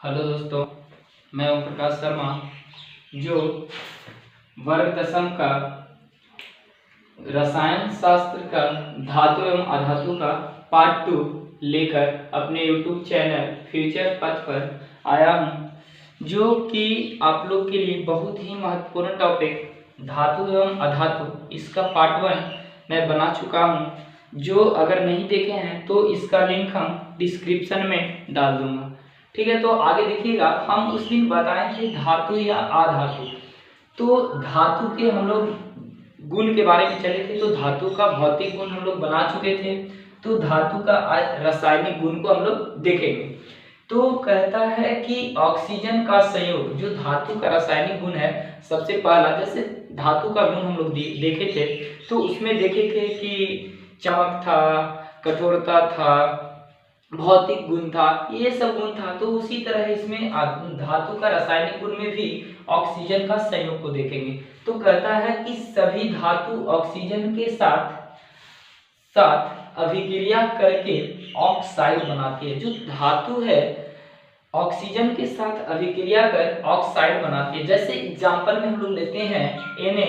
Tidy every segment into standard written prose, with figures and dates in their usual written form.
Hello दोस्तों, मैं ओम प्रकाश शर्मा जो वर्ग दशम का रसायन शास्त्र का धातु एवं अधातु का पार्ट 2 लेकर अपने यूट्यूब चैनल फ्यूचर पथ पर आया हूँ, जो कि आप लोग के लिए बहुत ही महत्वपूर्ण टॉपिक धातु एवं अधातु इसका पार्ट 1 मैं बना चुका हूँ। जो अगर नहीं देखे हैं तो इसका लिंक हम डिस्क्रिप्शन में डाल दूंगा। ठीक है, तो आगे देखिएगा, हम उस दिन बताए थे धातु या अधातु। तो धातु के हम लोग गुण के बारे में चले थे, तो धातु का भौतिक गुण हम लोग बना चुके थे। तो धातु का रासायनिक गुण को हम लोग देखेंगे। तो कहता है कि ऑक्सीजन का संयोग जो धातु का रासायनिक गुण है, सबसे पहला जैसे धातु का गुण हम लोग देखे थे, तो उसमें देखे थे कि चमक था, कठोरता था, भौतिक गुण था, ये सब गुण था। तो उसी तरह इसमें धातु का रासायनिक गुण में भी ऑक्सीजन का संयोग को देखेंगे। तो कहता है कि सभी धातु ऑक्सीजन के साथ साथ अभिक्रिया करके ऑक्साइड बनाती है। जो धातु है ऑक्सीजन के साथ अभिक्रिया कर ऑक्साइड बनाती है। जैसे एग्जांपल में हम लोग लेते हैं Na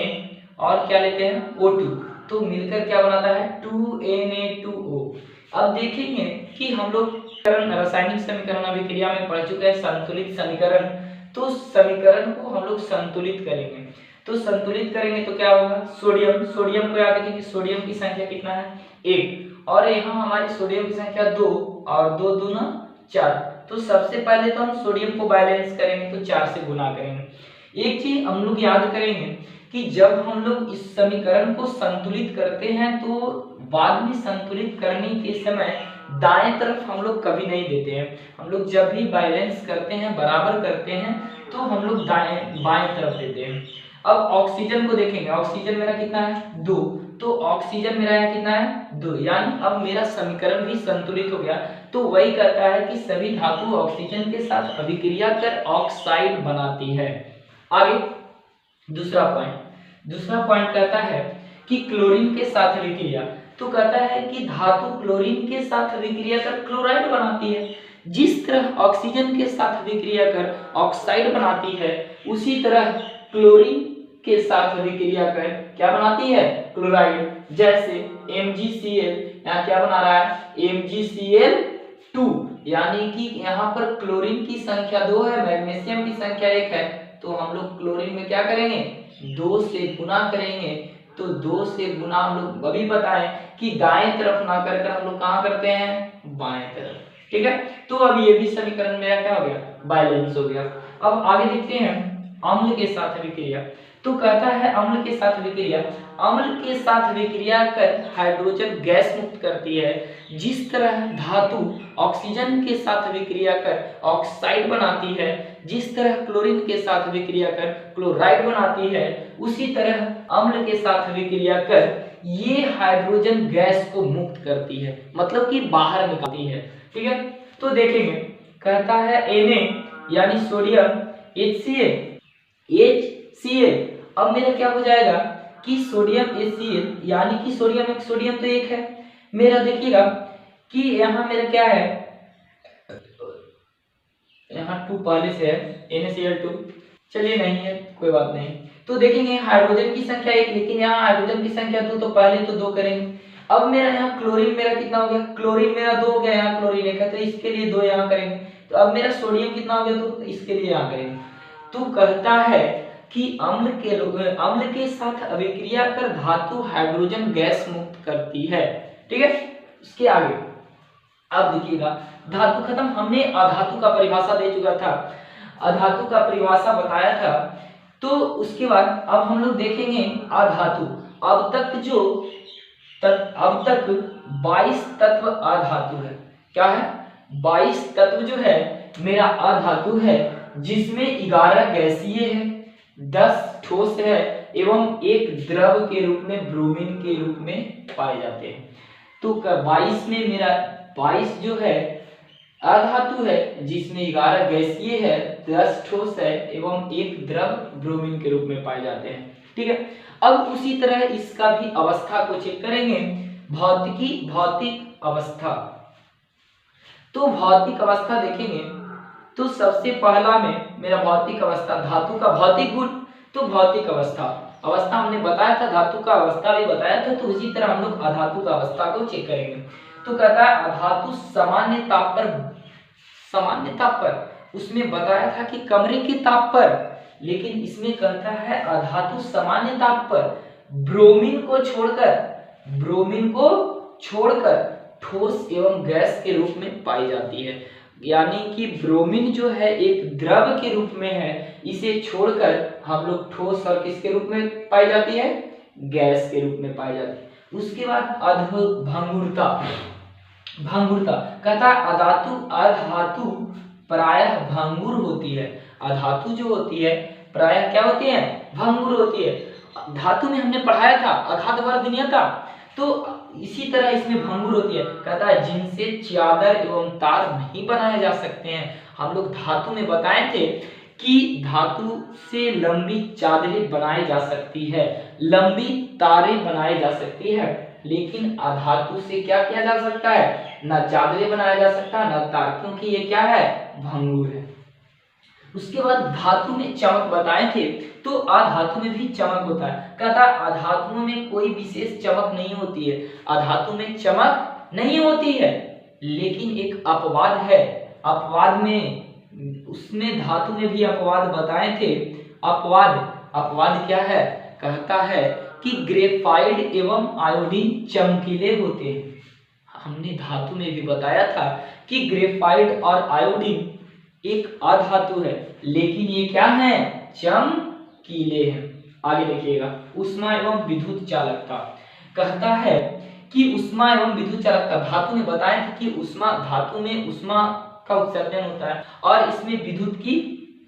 और क्या लेते हैं O2, तो मिलकर क्या बनाता है 2Na2O। अब देखेंगे कि हम लोग रासायनिक समीकरण अभिक्रिया में पढ़ चुके हैं संतुलित समीकरण। तो समीकरण को हम लोग संतुलित करेंगे। तो संतुलित करेंगे तो क्या होगा, सोडियम को याद रखेंगे, सोडियम की संख्या कितना है 1, और यहाँ हमारी सोडियम की संख्या 2, और 2 दूना 4। तो सबसे पहले तो हम सोडियम को बैलेंस करेंगे, तो 4 से गुना करेंगे। एक चीज हम लोग याद करेंगे कि जब हम लोग इस समीकरण को संतुलित करते हैं, तो बाद में संतुलित करने के समय दाएं तरफ हम लोग कभी नहीं देते हैं। हम लोग जब भी बैलेंस करते हैं, बराबर करते हैं, तो हम लोग बाएं तरफ देते हैं। अब ऑक्सीजन को देखेंगे, ऑक्सीजन मेरा कितना है 2, तो ऑक्सीजन मेरा यहाँ कितना है 2, यानी अब मेरा समीकरण भी संतुलित हो गया। तो वही कहता है कि सभी धातु ऑक्सीजन के साथ अभिक्रिया कर ऑक्साइड बनाती है। आगे दूसरा पॉइंट कहता है कि क्लोरीन के साथ अभिक्रिया। तो कहता है कि धातु क्लोरीन के साथ अभिक्रिया कर क्लोराइड बनाती है। जिस तरह ऑक्सीजन के साथ अभिक्रिया कर ऑक्साइड बनाती है, उसी तरह क्लोरीन के साथ अभिक्रिया कर क्या बनाती है क्लोराइड। जैसे MgCl यहाँ क्या बना रहा है MgCl2, यानी कि यहाँ पर क्लोरीन की संख्या 2 है, मैग्नीशियम की संख्या 1 है। तो हम लोग क्लोरीन में क्या करेंगे 2 से गुना करेंगे। तो 2 से गुना हम लोग अभी बताएं कि दाएं तरफ ना कर हम लोग कहाँ करते हैं बाएं तरफ। ठीक है, तो अब ये भी समीकरण मेरा क्या हो गया बैलेंस हो गया। अब आगे देखते हैं अम्ल के साथ अभिक्रिया। तो कहता है अम्ल के साथ अभिक्रिया, अम्ल के साथ अभिक्रिया कर हाइड्रोजन गैस मुक्त करती है। जिस तरह धातु ऑक्सीजन के साथ अभिक्रिया कर ऑक्साइड बनाती है, जिस तरह क्लोरीन के साथ अभिक्रिया कर क्लोराइड बनाती है, उसी तरह अम्ल के साथ अभिक्रिया कर ये हाइड्रोजन गैस को मुक्त करती है, मतलब कि बाहर निकालती है। ठीक है, तो देखेंगे कहता है Na यानी सोडियम HCl। अब मेरा क्या हो जाएगा कि सोडियम HCl यानी कि सोडियम तो एक है मेरा। देखिएगा कि यहाँ मेरा क्या है, यहाँ 2 पहले से है NaCl2, चलिए नहीं है कोई बात नहीं। तो देखेंगे हाइड्रोजन की संख्या 1, लेकिन यहाँ हाइड्रोजन की संख्या 2, तो पहले तो 2 करेंगे। अब मेरा यहाँ क्लोरीन मेरा कितना हो गया, क्लोरीन मेरा 2 हो गया, यहाँ क्लोरीन 1 है, तो इसके लिए 2 यहाँ करेंगे। तो अब मेरा सोडियम कितना हो गया, तो इसके लिए यहाँ करेंगे। तो कहता है कि अम्ल के साथ अभिक्रिया कर धातु हाइड्रोजन गैस मुक्त करती है। ठीक है, उसके आगे अब देखिएगा धातु खत्म, हमने अधातु का परिभाषा दे चुका था, अधातु का परिभाषा बताया था। तो उसके बाद अब हम लोग देखेंगे अधातु। अब तक 22 तत्व अधातु है। क्या है 22 तत्व जो है मेरा अधातु है, जिसमें 11 गैसीय है, 10 ठोस है एवं 1 द्रव के रूप में ब्रोमीन के रूप में पाए जाते हैं। तो 22 में मेरा 22 जो है अधातु है, जिसमें 11 गैसीय है, 10 ठोस है एवं 1 द्रव ब्रोमीन के रूप में पाए जाते हैं। ठीक है, अब उसी तरह इसका भी अवस्था को चेक करेंगे, भौतिक अवस्था। तो भौतिक अवस्था देखेंगे तो सबसे पहला में मेरा भौतिक अवस्था, धातु का भौतिक गुण, तो भौतिक अवस्था हमने बताया था, धातु का अवस्था भी बताया था, तो उसी तरह हम लोग अधातु का अवस्था को चेक करेंगे। तो कहता है अधातु सामान्य ताप पर उसमें बताया था कि कमरे के ताप पर, लेकिन इसमें कहता है अधातु सामान्य ताप पर ब्रोमीन को छोड़कर ठोस एवं गैस के रूप में पाई जाती है। यानी कि ब्रोमीन जो है एक द्रव के रूप में है, इसे छोड़कर हम लोग ठोस और किसके रूप में पाई जाती है, गैस के रूप में पाई जाती है। उसके बाद भंगुरता कहता है अधातु प्रायः भंगुर होती है। अधातु जो होती है प्रायः क्या होती है, भंगुर होती है। धातु में हमने पढ़ाया था अघात वर्धनीयता, तो इसी तरह इसमें भंगुर होती है। कहता है जिनसे चादर एवं तार नहीं बनाए जा सकते हैं। हम लोग धातु में बताए थे कि धातु से लंबी चादरें बनाई जा सकती है, लंबी तारें बनाई जा सकती है, लेकिन अधातु से क्या किया जा सकता है, ना चादरें बनाया जा सकता है ना तार, क्योंकि ये क्या है, भंगुर है। उसके बाद धातु में चमक बताए थे, तो अधातु में भी चमक होता है। कहता है अधातुओं में कोई विशेष चमक नहीं होती है, अधातु में चमक नहीं होती है, लेकिन एक अपवाद है। अपवाद में उसमें धातु में भी अपवाद बताए थे। अपवाद क्या है, कहता है कि ग्रेफाइट एवं आयोडीन चमकीले होते हैं। हमने धातु में भी बताया था कि ग्रेफाइट और आयोडीन एक अधातु है, लेकिन ये क्या है, चमकीले हैं। आगे देखिएगा ऊष्मा एवं विद्युत चालकता। कहता है कि ऊष्मा एवं विद्युत चालकता, धातु में बताए थे कि धातु में ऊष्मा का उत्सर्जन होता है और इसमें विद्युत की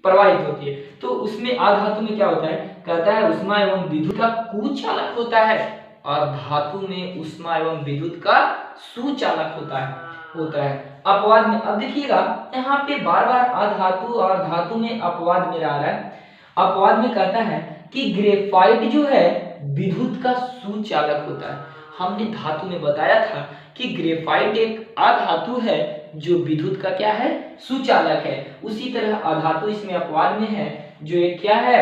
प्रवाहित होती है। तो उसमें अधातु में क्या होता है, कहता है ऊष्मा एवं विद्युत का कुचालक होता है, और धातु में ऊष्मा एवं विद्युत का सुचालक होता है। अपवाद में अब देखिएगा यहाँ पे बार बार अधातु और धातु में अपवाद में आ रहा है। अपवाद में कहता है कि ग्रेफाइट जो है विद्युत का सुचालक होता है। हमने धातु में बताया था कि ग्रेफाइट एक अधातु है जो विद्युत का क्या है, सुचालक है। उसी तरह अधातु इसमें अपवाद में है जो एक क्या है,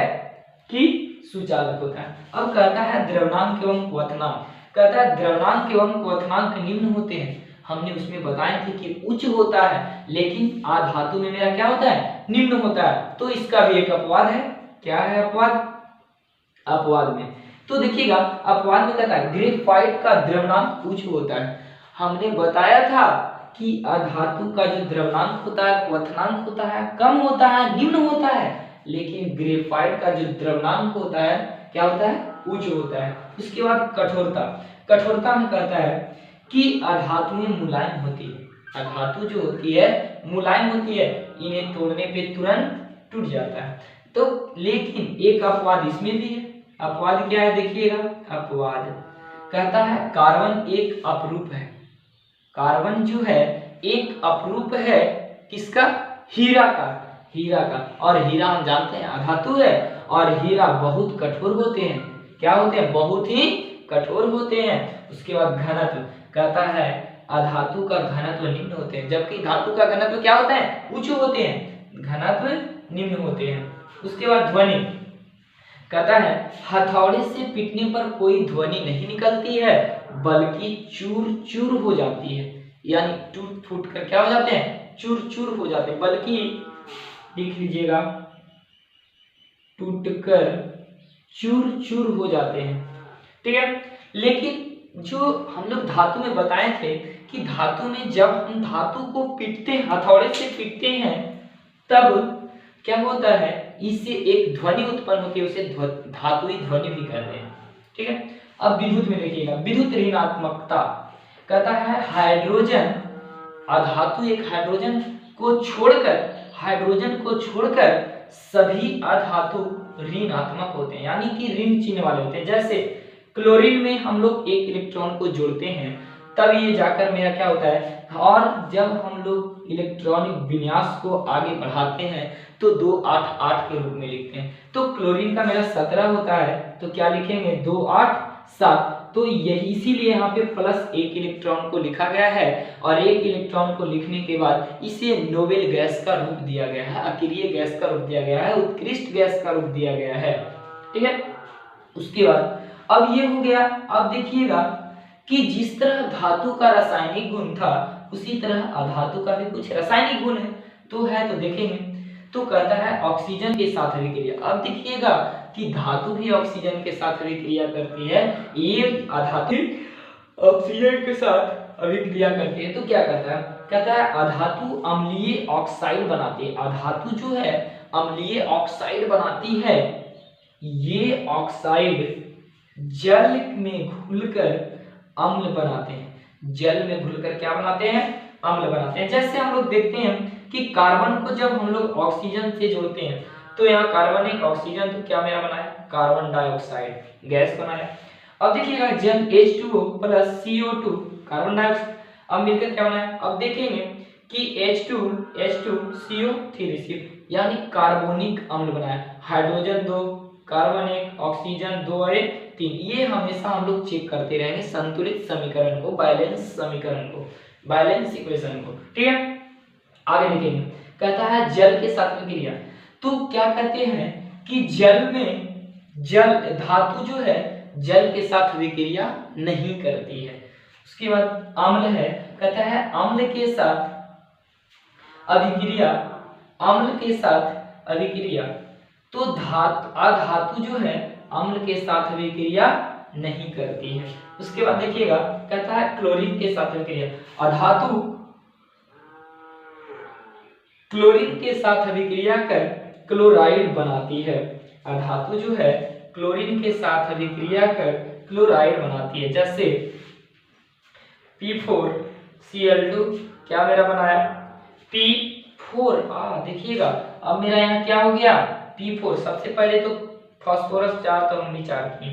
कि सुचालक होता है। अब कहता है द्रवणांक एवं क्वथनांक। कहता है द्रवणांक एवं क्वथनांक निम्न होते हैं। हमने उसमें बताए थे कि उच्च होता है, लेकिन अधातु में मेरा क्या होता है, निम्न होता है। तो इसका भी एक अपवाद है। क्या है अपवाद में तो देखिएगा अपवाद में कहता है ग्रेफाइट का द्रवणांक उच्च होता है। हमने बताया था कि अधातु का जो द्रवणांक होता है, क्वथनांक होता है, कम होता है, निम्न होता है, लेकिन ग्रेफाइट का जो द्रवणांक होता है क्या होता है, उच्च होता है। उसके बाद कठोरता में कहता है कि अधातुएं मुलायम होती है। अधातु जो होती है मुलायम होती है, इन्हें तोड़ने पे तुरंत टूट जाता है। तो लेकिन एक अपवाद इसमें भी है। अपवाद क्या है देखिएगा, अपवाद कहता है कार्बन एक अपरूप है। कार्बन जो है एक अपरूप है, किसका, हीरा का। और हीरा हम जानते हैं अधातु है, और हीरा बहुत कठोर होते हैं। क्या होते हैं, बहुत ही कठोर होते हैं। उसके बाद घनत्व कहता है अधातु का घनत्व निम्न होते हैं, जबकि धातु का घनत्व क्या होता है, उच्च होते हैं, घनत्व निम्न होते हैं। उसके बाद ध्वनि कहता है हथौड़े से पीटने पर कोई ध्वनि नहीं निकलती है, बल्कि चूर चूर हो जाती है। यानी टूट फूट कर क्या हो जाते हैं, चूर चूर हो जाते हैं, बल्कि लिख लीजिएगा टूट कर चूर चूर हो जाते हैं। ठीक है, लेकिन जो हम लोग धातु में बताए थे कि धातु में जब हम धातु को पीटते हैं, हथौड़े से पीटते हैं, तब क्या होता है, इससे एक ध्वनि उत्पन्न होती है, उसे धातुई ध्वनि भी कहते हैं। ठीक है, अब विद्युत में देखिएगा विद्युत ऋणात्मकता कहता है हाइड्रोजन, अधातु एक हाइड्रोजन को छोड़कर सभी अधातु ऋणात्मक होते हैं, यानी कि ऋण चिन्ह वाले होते हैं। जैसे क्लोरीन में हम लोग एक इलेक्ट्रॉन को जोड़ते हैं, तब ये जाकर मेरा क्या होता है, और जब हम लोग इलेक्ट्रॉनिक विन्यास को आगे बढ़ाते हैं तो 2 8 8 के रूप में लिखते हैं। तो क्लोरीन का मेरा 17 होता है, तो क्या लिखेंगे 2 8 सात। तो यही इसीलिए यहाँ पे प्लस एक इलेक्ट्रॉन को लिखा गया है और एक इलेक्ट्रॉन को लिखने के बाद इसे नोबेल गैस का रूप दिया गया है, अक्रिय गैस का रूप दिया गया है, उत्कृष्ट गैस का रूप दिया गया है। ठीक है, उसके बाद अब ये हो गया। अब देखिएगा कि जिस तरह धातु का रासायनिक गुण था उसी तरह अधातु का भी कुछ रासायनिक गुण है। तो देखेंगे, तो कहता है ऑक्सीजन के साथ अभिक्रिया। अब देखिएगा कि धातु भी ऑक्सीजन के साथ अभिक्रिया करती है, ये अधातु ऑक्सीजन के साथ अभिक्रिया करती है। तो क्या कहता है, कहता है अधातु अम्लीय ऑक्साइड बनाती है। अधातु जो है अम्लीय ऑक्साइड बनाती है। ये ऑक्साइड जल में घुलकर अम्ल बनाते हैं। जल में घुलकर क्या बनाते हैं, अम्ल बनाते हैं। जैसे हम लोग देखते हैं कि कार्बन को जब हम लोग ऑक्सीजन से जोड़ते हैं तो यहाँ कार्बन एक ऑक्सीजन, तो क्या मेरा बनाया, कार्बन डाइऑक्साइड गैस बनाया। अब देखिएगा जल H2O plus CO2 carbon dioxide, अब मिलकर क्या बनाया। अब देखेंगे कि H2CO3 यानी कार्बोनिक अम्ल बनाया। हाइड्रोजन 2, कार्बन 1, ऑक्सीजन 2 और 3। ये हमेशा हम लोग चेक करते रहेंगे संतुलित समीकरण को, बैलेंस समीकरण को, बैलेंस इक्वेशन को। ठीक है, आगे देखेंगे, कहता है जल के साथ अभिक्रिया। तो क्या कहते हैं कि जल धातु जो है जल के साथ अभिक्रिया नहीं करती है। उसके बाद अम्ल है, कहता है अम्ल के साथ अभिक्रिया, तो अधातु जो है अम्ल के साथ अभिक्रिया नहीं करती है। उसके बाद देखिएगा, कहता है क्लोरीन के साथ अभिक्रिया। अधातु क्लोरीन के साथ अभिक्रिया कर क्लोराइड बनाती है। अधातु जो है क्लोरीन के साथ अभिक्रिया कर क्लोराइड बनाती है। जैसे P4Cl2 क्या मेरा बनाया, P4। देखिएगा अब मेरा यहाँ क्या हो गया, P4। सबसे पहले तो फास्फोरस 4 तो हमने 4 की।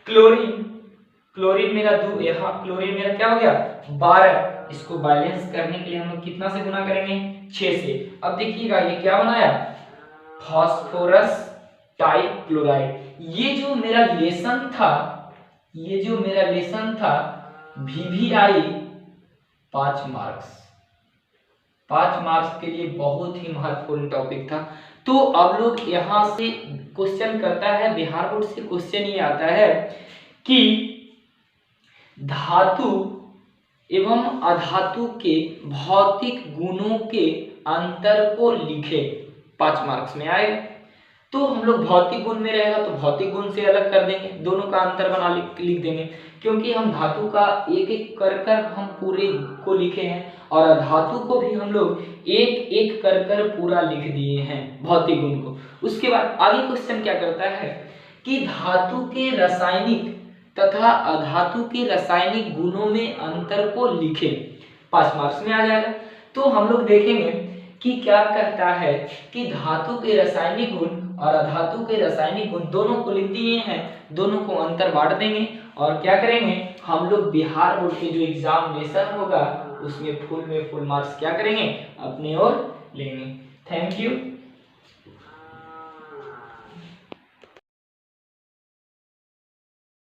क्लोरीन मेरा 2, यहाँ क्लोरीन मेरा क्या हो गया 12। इसको बैलेंस करने के लिए हम लोग कितना से गुना करेंगे, 6 से। अब देखिएगा ये क्या बनाया, फास्फोरस टाइक्लोराइड। ये जो मेरा लेसन था VVI 5 मार्क्स के लिए बहुत ही महत्वपूर्ण टॉपिक था। तो अब लोग यहाँ से क्वेश्चन करता है, बिहार बोर्ड से क्वेश्चन ये आता है कि धातु एवं अधातु के भौतिक गुणों के अंतर को लिखे। 5 मार्क्स में आएगा। तो हम लोग भौतिक गुण में रहेगा तो भौतिक गुण से अलग कर देंगे, दोनों का अंतर बना लिख देंगे, क्योंकि हम धातु का एक एक कर हम पूरे को लिखे हैं और अधातु को भी हम लोग एक एक कर पूरा लिख दिए हैं भौतिक गुण को। उसके बाद आगे क्वेश्चन क्या करता है कि धातु के रासायनिक तथा अधातु के रासायनिक गुणों में अंतर को लिखे। 5 मार्क्स में आ जाएगा। तो हम लोग देखेंगे कि क्या कहता है कि धातु के रासायनिक गुण और अधातु के रासायनिक गुण दोनों को लिख दिए हैं, दोनों को अंतर बांट देंगे और क्या करेंगे हम लोग बिहार बोर्ड के जो एग्जामिनेशन होगा उसमें फुल मार्क्स क्या करेंगे अपने ओर लेंगे। Thank you.